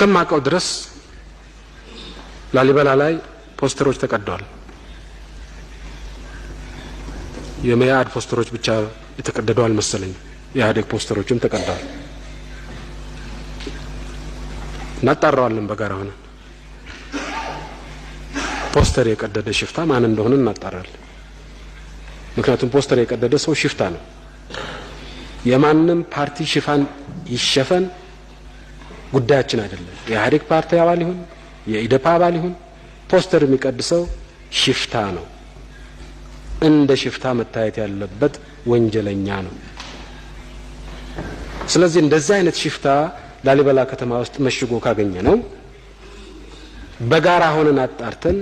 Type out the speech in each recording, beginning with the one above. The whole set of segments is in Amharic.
እስከማቀው ድረስ ላሊበላ ላይ ፖስተሮች ተቀደዋል። የመያድ ፖስተሮች ብቻ የተቀደደው አልመሰለኝ፣ የኢህአዴግ ፖስተሮችም ተቀደዋል። እናጣራዋለን በጋራ ሆነን። ፖስተር የቀደደ ሽፍታ ማን እንደሆነ እናጣራለን። ምክንያቱም ፖስተር የቀደደ ሰው ሽፍታ ነው። የማንም ፓርቲ ሽፋን ይሸፈን ጉዳያችን አይደለም። የኢህአዴግ ፓርቲ አባል ይሁን የኢዴፓ አባል ይሁን ፖስተር የሚቀድሰው ሽፍታ ነው። እንደ ሽፍታ መታየት ያለበት ወንጀለኛ ነው። ስለዚህ እንደዚህ አይነት ሽፍታ ላሊበላ ከተማ ውስጥ መሽጎ ካገኘ ነው በጋራ ሆነን አጣርተን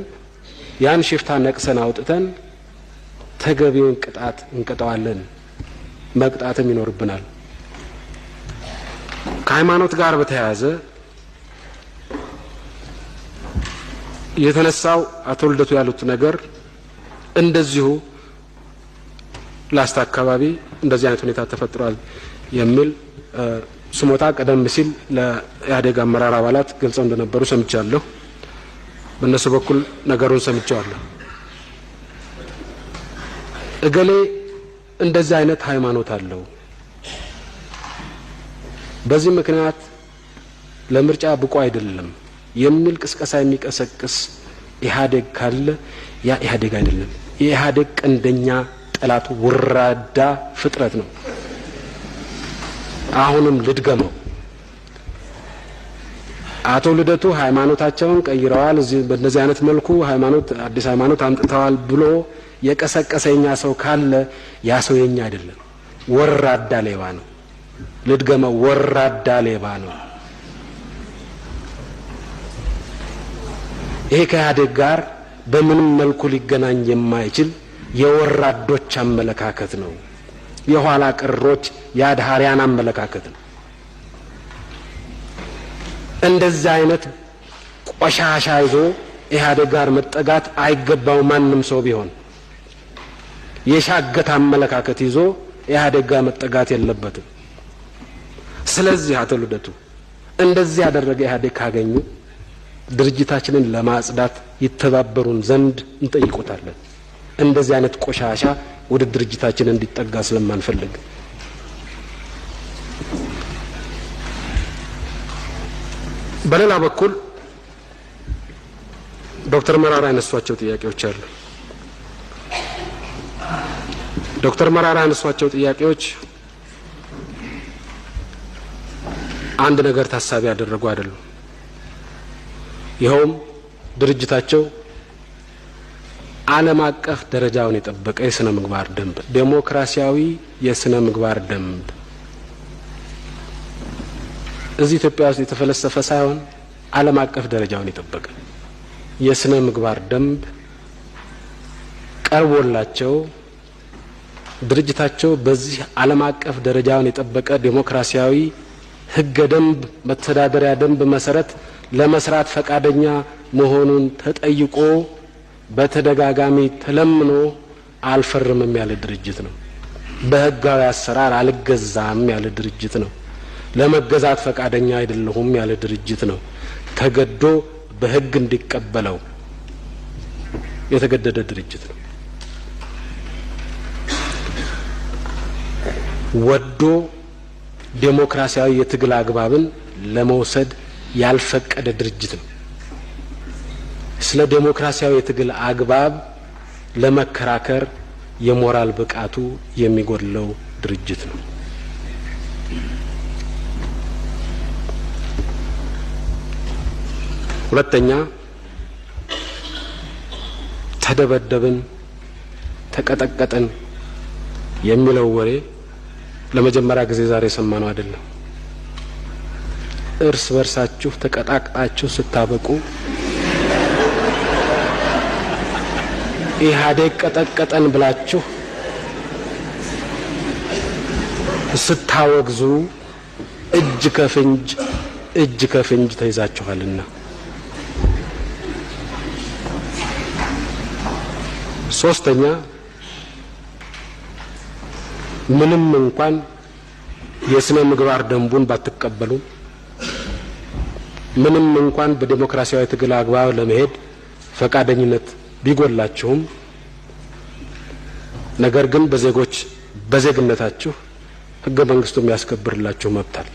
ያን ሽፍታ ነቅሰን አውጥተን ተገቢውን ቅጣት እንቀጣዋለን። መቅጣትም ይኖርብናል። ከሃይማኖት ጋር በተያያዘ የተነሳው አቶ ልደቱ ያሉት ነገር እንደዚሁ ላስታ አካባቢ እንደዚህ አይነት ሁኔታ ተፈጥሯል የሚል ስሞታ ቀደም ሲል ለኢህአዴግ አመራር አባላት ገልጸው እንደነበሩ ሰምቻለሁ። በእነሱ በኩል ነገሩን ሰምቻለሁ። እገሌ እንደዚህ አይነት ሃይማኖት አለው፣ በዚህ ምክንያት ለምርጫ ብቁ አይደለም የሚል ቅስቀሳ የሚቀሰቅስ ኢህአዴግ ካለ ያ ኢህአዴግ አይደለም። የኢህአዴግ ቀንደኛ ጠላት ወራዳ ፍጥረት ነው። አሁንም ልድገመው፣ አቶ ልደቱ ሃይማኖታቸውን ቀይረዋል፣ እዚህ በእንደዚህ አይነት መልኩ ሃይማኖት አዲስ ሃይማኖት አምጥተዋል ብሎ የቀሰቀሰኛ ሰው ካለ ያ ሰው የኛ አይደለም፣ ወራዳ ሌባ ነው። ልድገመው፣ ወራዳ ሌባ ነው። ይሄ ከኢህአዴግ ጋር በምንም መልኩ ሊገናኝ የማይችል የወራዶች አመለካከት ነው። የኋላ ቀሮች የአድሃሪያን አመለካከት ነው። እንደዚህ አይነት ቆሻሻ ይዞ ኢህአዴግ ጋር መጠጋት አይገባው። ማንም ሰው ቢሆን የሻገት አመለካከት ይዞ ኢህአዴግ ጋር መጠጋት የለበትም። ስለዚህ አቶ ልደቱ እንደዚህ ያደረገ ኢህአዴግ ካገኙ ድርጅታችንን ለማጽዳት ይተባበሩን ዘንድ እንጠይቆታለን። እንደዚህ አይነት ቆሻሻ ወደ ድርጅታችን እንዲጠጋ ስለማንፈልግ። በሌላ በኩል ዶክተር መራራ ያነሷቸው ጥያቄዎች አሉ። ዶክተር መራራ ያነሷቸው ጥያቄዎች አንድ ነገር ታሳቢ ያደረጉ አይደሉም። ይኸውም ድርጅታቸው ዓለም አቀፍ ደረጃውን የጠበቀ የስነ ምግባር ደንብ፣ ዴሞክራሲያዊ የስነ ምግባር ደንብ እዚህ ኢትዮጵያ ውስጥ የተፈለሰፈ ሳይሆን ዓለም አቀፍ ደረጃውን የጠበቀ የስነ ምግባር ደንብ ቀርቦላቸው ድርጅታቸው በዚህ ዓለም አቀፍ ደረጃውን የጠበቀ ዴሞክራሲያዊ ህገ ደንብ መተዳደሪያ ደንብ መሰረት ለመስራት ፈቃደኛ መሆኑን ተጠይቆ በተደጋጋሚ ተለምኖ አልፈርምም ያለ ድርጅት ነው። በህጋዊ አሰራር አልገዛም ያለ ድርጅት ነው። ለመገዛት ፈቃደኛ አይደለሁም ያለ ድርጅት ነው። ተገዶ በህግ እንዲቀበለው የተገደደ ድርጅት ነው። ወዶ ዴሞክራሲያዊ የትግል አግባብን ለመውሰድ ያልፈቀደ ድርጅት ነው። ስለ ዴሞክራሲያዊ የትግል አግባብ ለመከራከር የሞራል ብቃቱ የሚጎድለው ድርጅት ነው። ሁለተኛ፣ ተደበደብን፣ ተቀጠቀጠን የሚለው ወሬ ለመጀመሪያ ጊዜ ዛሬ ሰማነው አይደለም። እርስ በርሳችሁ ተቀጣቅጣችሁ ስታበቁ ኢህአዴግ ቀጠቀጠን ብላችሁ ስታወግዙ እጅ ከፍንጅ ተይዛችኋልና። ሶስተኛ፣ ምንም እንኳን የስነ ምግባር ደንቡን ባትቀበሉ ምንም እንኳን በዲሞክራሲያዊ ትግል አግባብ ለመሄድ ፈቃደኝነት ቢጎላችሁም ነገር ግን በዜግነታችሁ ህገ መንግስቱ የሚያስከብርላችሁ መብት አለ።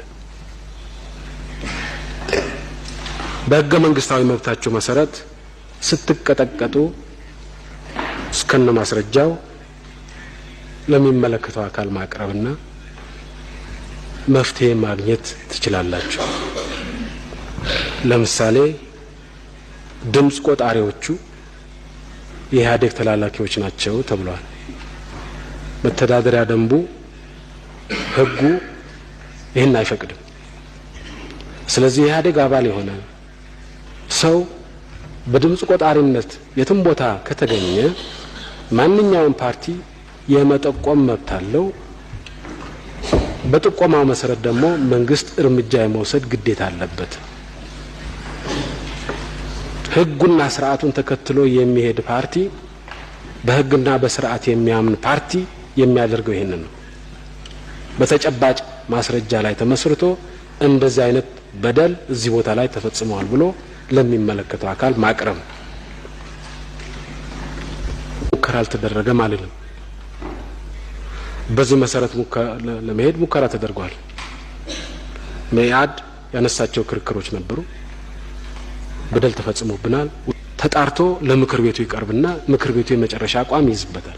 በህገ መንግስታዊ መብታችሁ መሰረት ስትቀጠቀጡ እስከነ ማስረጃው ለሚመለከተው አካል ማቅረብና መፍትሄ ማግኘት ትችላላችሁ። ለምሳሌ ድምጽ ቆጣሪዎቹ የኢህአዴግ ተላላኪዎች ናቸው ተብሏል። መተዳደሪያ ደንቡ ህጉ ይህን አይፈቅድም። ስለዚህ የኢህአዴግ አባል የሆነ ሰው በድምጽ ቆጣሪነት የትም ቦታ ከተገኘ ማንኛውም ፓርቲ የመጠቆም መብት አለው። በጥቆማው መሰረት ደግሞ መንግስት እርምጃ የመውሰድ ግዴታ አለበት። ህጉና ስርዓቱን ተከትሎ የሚሄድ ፓርቲ በህግና በስርዓት የሚያምን ፓርቲ የሚያደርገው ይሄንን ነው። በተጨባጭ ማስረጃ ላይ ተመስርቶ እንደዚህ አይነት በደል እዚህ ቦታ ላይ ተፈጽሟል ብሎ ለሚመለከተው አካል ማቅረብ። ሙከራ አልተደረገም አይደለም። በዚህ መሰረት ለመሄድ ሙከራ ተደርጓል። መያድ ያነሳቸው ክርክሮች ነበሩ። በደል ተፈጽሞብናል ተጣርቶ ለምክር ቤቱ ይቀርብና ምክር ቤቱ የመጨረሻ አቋም ይዝበታል።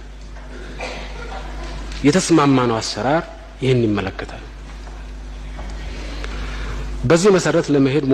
የተስማማነው አሰራር ይህን ይመለከታል። በዚህ መሰረት ለመሄድ